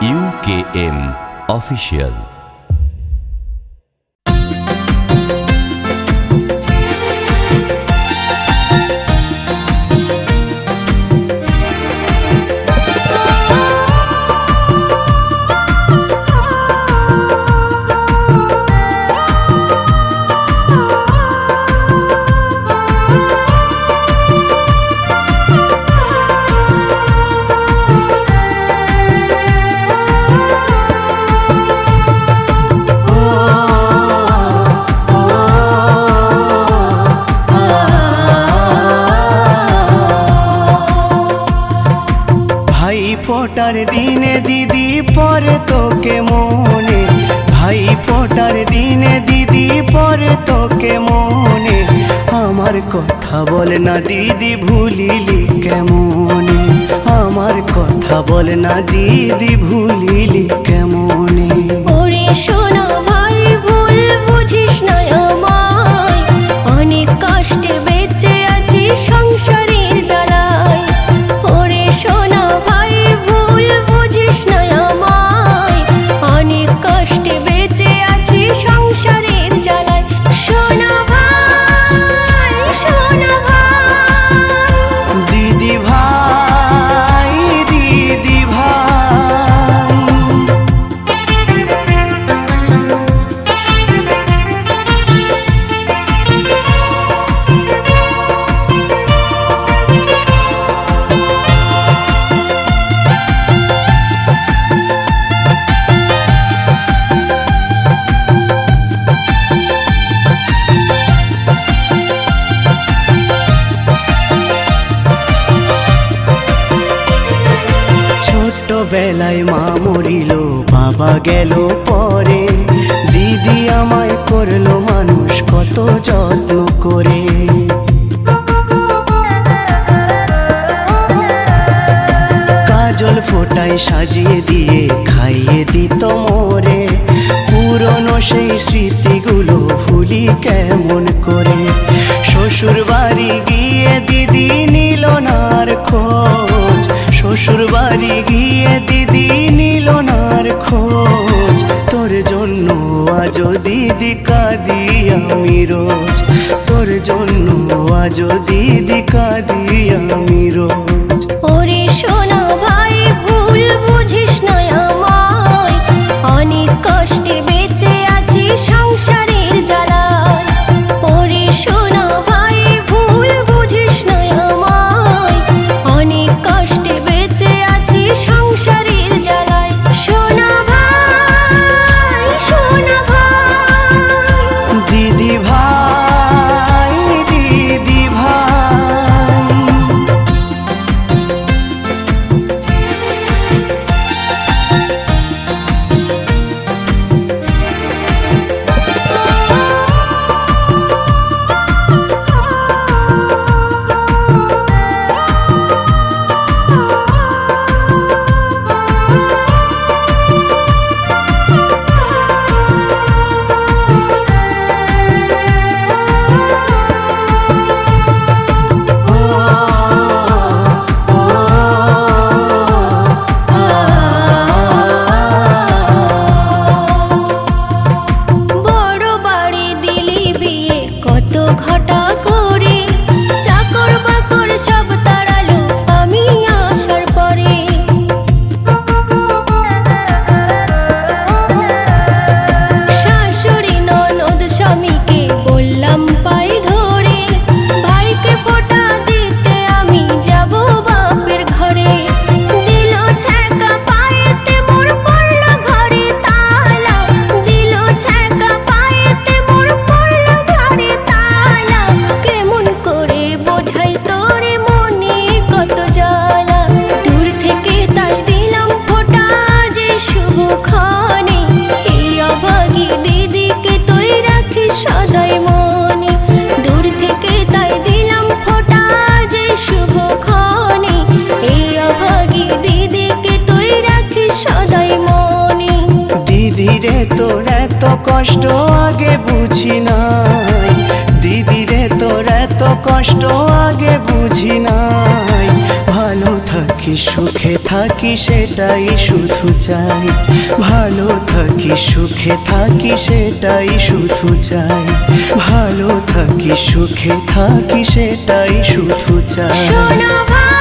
UKM Official। फोटार दिने दीदी परे तोके मने, भाई फोटार दिने दीदी परे तोके मने, आमार कथा बोल ना दीदी भूलिली केमने, आमार कथा बोल ना दीदी भूलिली केमने। ओरे सोना भाई भूल बुझिस ना आमाय, अनेक कष्टे बेঁচে আছি সংসারের জ্বালায়। ওরে সোনা ভাই ভুল বুঝিস না আমায়, অনেক কষ্টে বেঁচে আছি সংসারের জ্বালায়। সোনা ভাই সোনা ভাই, दीदी भाई दीदी भाई, বেলায় মা মরিল বাবা গেল পরে, দিদি আমায় করলো মানুষ কত যত্ন করে। কাজল ফোটায় সাজিয়ে দিয়ে খাইয়ে দিত মোরে, পুরনো সেই স্মৃতিগুলো ভুলি কেমন করে। শ্বশুর বাড়ি গিয়ে দিদি নিল না আর খোঁজ, শ্বশুর বাড়ি গিয়ে দিদি নিল না আর খোঁজ, তোর জন্য আজও দিদি কাঁদি আমি রোজ, তোর জন্য আজও দিদি কাঁদি আমি রোজ। ওরে সোনা ভাই ভুল বুঝিস না আমায়, অনেক কষ্টে বেঁচে আছি সংসারের জ্বালায়। ওরে সোনা ভাই ভুল বুঝিস না আমায়, অনেক কষ্টে বেঁচে আছি সংসারের জ্বালায়। সোনা ভাই সোনা ভাই, দিদি ভাই দিদি ভাই, বড় বাড়ি দিলি বিয়ে কত ঘটা করে, চাকর বাকর সব তাড়ালো আমি আসার পরে। শাশুড়ি ননদ স্বামীকে বললাম পাই ধরে, ভাইকে ফোঁটা দিতে আমি যাব বাপের ঘরে। দিল ছ্যাঁকা পায়েতে মোর পড়ল ঘরে তালা, দিল ছ্যাঁকা পায়েতে মোর পড়ল ঘরে তালা। কেমন করে বোঝাই তোরে মনে কত জ্বালা, দূর থেকে তাই দিলাম ফোঁটা যে শুভক্ষণে। এই অভাগী দিদিকে তুই রাখিস সদাই মনে, দূর থেকে তাই দিলাম ফোঁটা যে শুভক্ষণে। এই অভাগী দিদিকে তুই রাখিস সদাই মনে। দিদি রে তোর এত কষ্ট আগে বুঝি নাই, দিদি রে তোর এত কষ্ট আগে বুঝি নাই, ভালো থাকি থাকি সুখে থাকি সেটাই শুধু চাই, ভালো থাকি সুখে থাকি সেটাই শুধু চাই, ভালো থাকি সুখে থাকি সেটাই শুধু চাই। শোনো ভাই